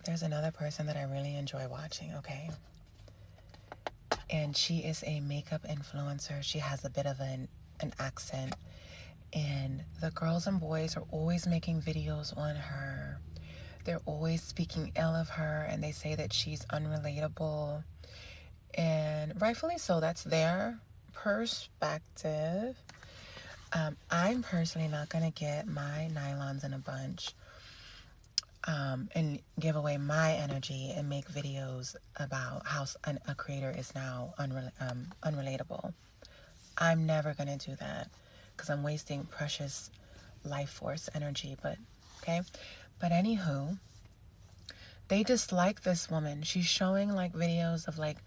there's another person that I really enjoy watching, okay? And she is a makeup influencer. She has a bit of an accent. And the girls and boys are always making videos on her. They're always speaking ill of her, and they say that she's unrelatable. And rightfully so, that's their perspective. I'm personally not going to get my nylons in a bunch and give away my energy and make videos about how a creator is now unrelatable. I'm never going to do that because I'm wasting precious life force energy. But anywho, they dislike this woman. She's showing like videos of like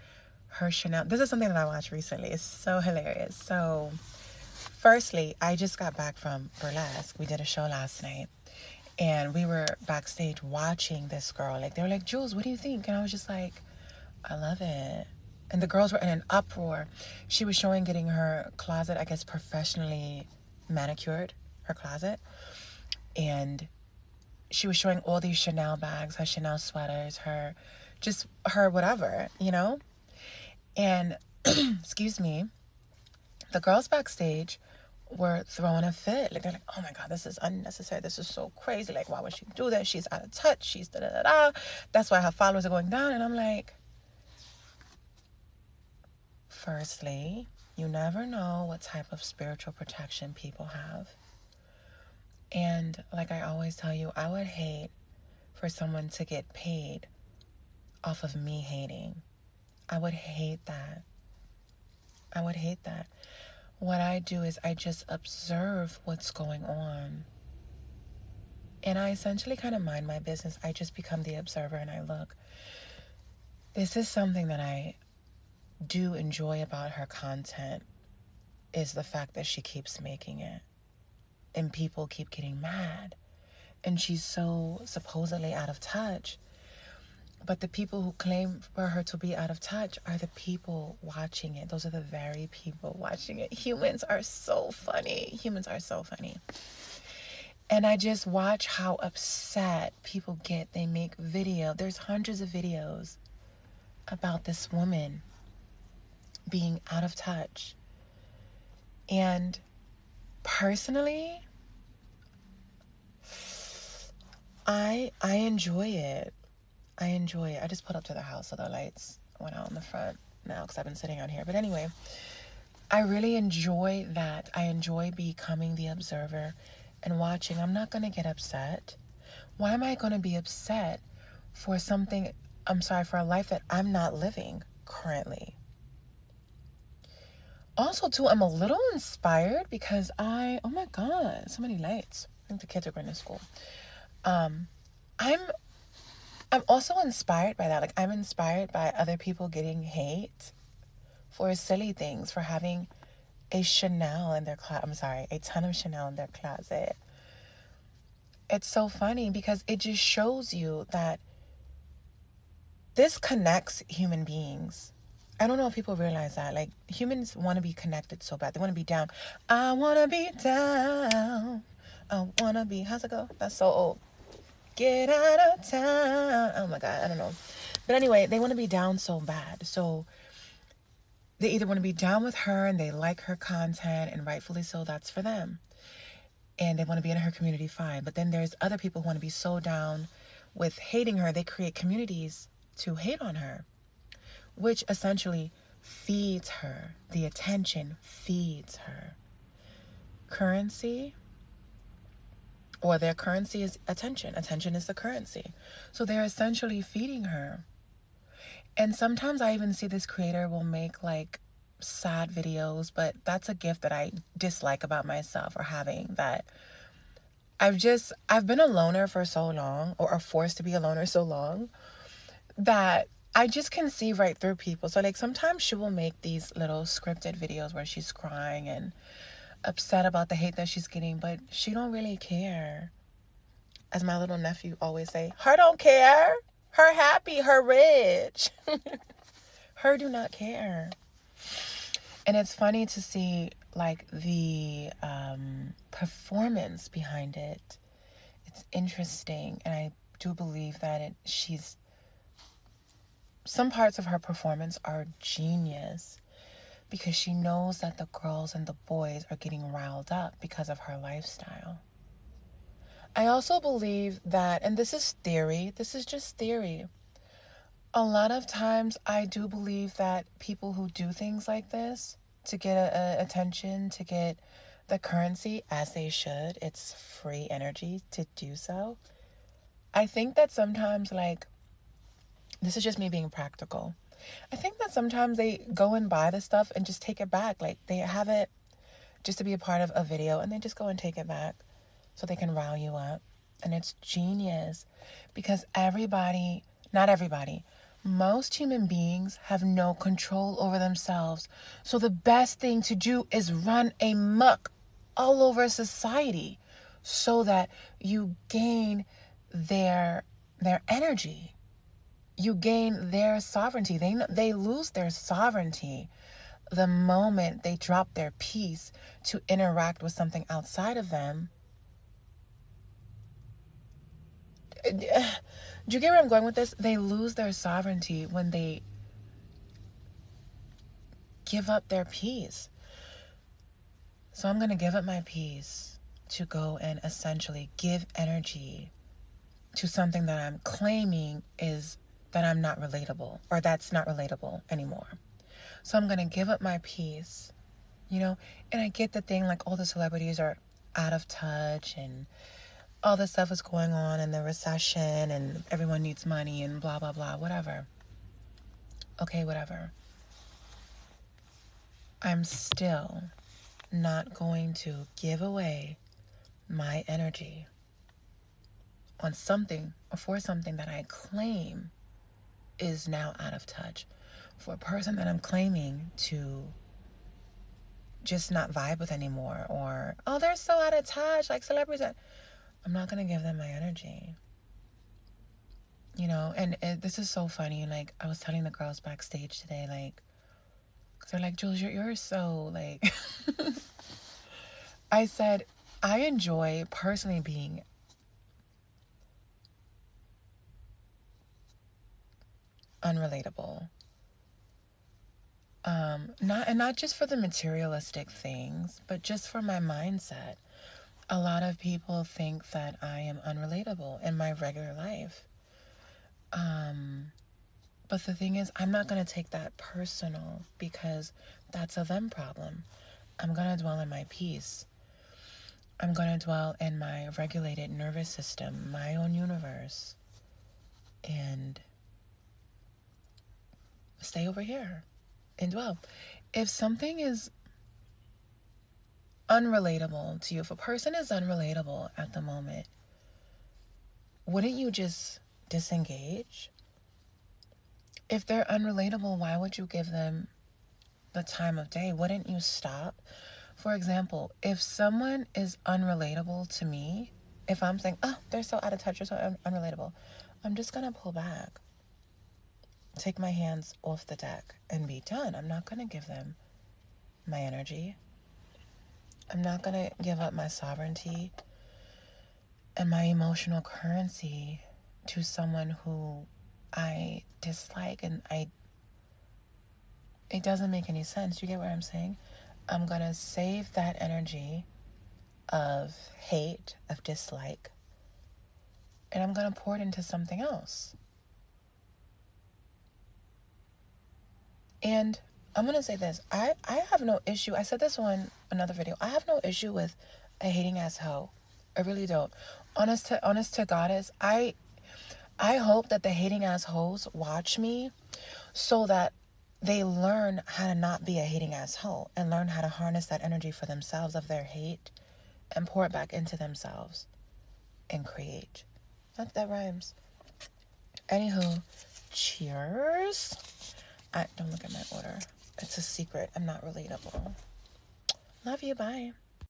her Chanel. This is something that I watched recently. It's so hilarious. So firstly, I just got back from burlesque. We did a show last night. And we were backstage watching this girl. Like, they were like, Jules, what do you think? And I was just like, I love it. And the girls were in an uproar. She was showing getting her closet, I guess, professionally manicured, her closet. And she was showing all these Chanel bags, her Chanel sweaters, her whatever, you know? And, excuse me, the girls backstage were throwing a fit. Like, they're like, oh my God, this is unnecessary. This is so crazy. Like, why would she do that? She's out of touch. She's da-da-da-da. That's why her followers are going down. And I'm like, firstly, you never know what type of spiritual protection people have. And like I always tell you, I would hate for someone to get paid off of me hating. I would hate that. I would hate that. What I do is I just observe what's going on. And I essentially kind of mind my business. I just become the observer and I look. This is something that I do enjoy about her content, is the fact that she keeps making it. And people keep getting mad. And she's so supposedly out of touch. But the people who claim for her to be out of touch are the people watching it. Those are the very people watching it. Humans are so funny. Humans are so funny. And I just watch how upset people get. They make video. There's hundreds of videos about this woman being out of touch. And personally, I enjoy it. I enjoy it. I just pulled up to the house, so the lights went out in the front now because I've been sitting out here. But anyway, I really enjoy that. I enjoy becoming the observer and watching. I'm not going to get upset. Why am I going to be upset for something, for a life that I'm not living currently? Also, too, I'm a little inspired because oh my God, so many lights. I think the kids are going to school. I'm also inspired by that. Like, I'm inspired by other people getting hate for silly things, for having a Chanel in their a ton of Chanel in their closet. It's so funny because it just shows you that this connects human beings. I don't know if people realize that. Like, humans want to be connected so bad. They want to be down. I want to be down. I want to be, how's it go? That's so old. Get out of town. Oh my God, I don't know. But anyway, they want to be down so bad. So they either want to be down with her and they like her content, and rightfully so, that's for them. And they want to be in her community, fine. But then there's other people who want to be so down with hating her, they create communities to hate on her, which essentially feeds her. The attention feeds her. Currency, or their currency is attention. Attention is the currency. So they're essentially feeding her. And sometimes I even see this creator will make like sad videos, but that's a gift that I dislike about myself, or having that. I've been a loner for so long, or forced to be a loner so long, that I just can see right through people. So like sometimes she will make these little scripted videos where she's crying and upset about the hate that she's getting, but she don't really care. As my little nephew always say, her don't care. Her happy, her rich. Her do not care. And it's funny to see like the performance behind it. It's interesting. And I do believe that some parts of her performance are genius, because she knows that the girls and the boys are getting riled up because of her lifestyle. I also believe that, and this is theory, this is just theory, a lot of times I do believe that people who do things like this to get attention, to get the currency, as they should, it's free energy to do so. I think that sometimes, like, this is just me being practical. I think that sometimes they go and buy the stuff and just take it back. Like, they have it just to be a part of a video, and they just go and take it back so they can rile you up. And it's genius, because not everybody, most human beings have no control over themselves. So the best thing to do is run amok all over society so that you gain their energy. You gain their sovereignty. They lose their sovereignty the moment they drop their peace to interact with something outside of them. Do you get where I'm going with this? They lose their sovereignty when they give up their peace. So I'm going to give up my peace to go and essentially give energy to something that I'm claiming is that I'm not relatable, or that's not relatable anymore. So I'm going to give up my peace, and I get the thing, like, all the celebrities are out of touch and all this stuff is going on in the recession and everyone needs money and blah, blah, blah, whatever. Okay, whatever. I'm still not going to give away my energy on something or for something that I claim is now out of touch, for a person that I'm claiming to just not vibe with anymore, or, oh, they're so out of touch, like celebrities. I'm not going to give them my energy. And this is so funny. Like, I was telling the girls backstage today, like, because they're like, Jules, you're so, like, I said, I enjoy personally being unrelatable. Not just for the materialistic things, but just for my mindset. A lot of people think that I am unrelatable in my regular life. But the thing is, I'm not going to take that personal, because that's a them problem. I'm going to dwell in my peace. I'm going to dwell in my regulated nervous system, my own universe, and stay over here and dwell. If something is unrelatable to you, if a person is unrelatable at the moment, wouldn't you just disengage? If they're unrelatable, why would you give them the time of day? Wouldn't you stop? For example, if someone is unrelatable to me, if I'm saying, oh, they're so out of touch or so unrelatable, I'm just going to pull back, take my hands off the deck, and be done. I'm not going to give them my energy. I'm not going to give up my sovereignty and my emotional currency to someone who I dislike, and it doesn't make any sense. You get what I'm saying? I'm going to save that energy of hate, of dislike, and I'm going to pour it into something else. And I'm going to say this. I have no issue. I said this on another video. I have no issue with a hating ass hoe. I really don't. Honest to Goddess, I hope that the hating ass hoes watch me so that they learn how to not be a hating ass hoe, and learn how to harness that energy for themselves of their hate and pour it back into themselves and create. That rhymes. Anywho, cheers. Don't look at my order. It's a secret. I'm not relatable. Love you. Bye.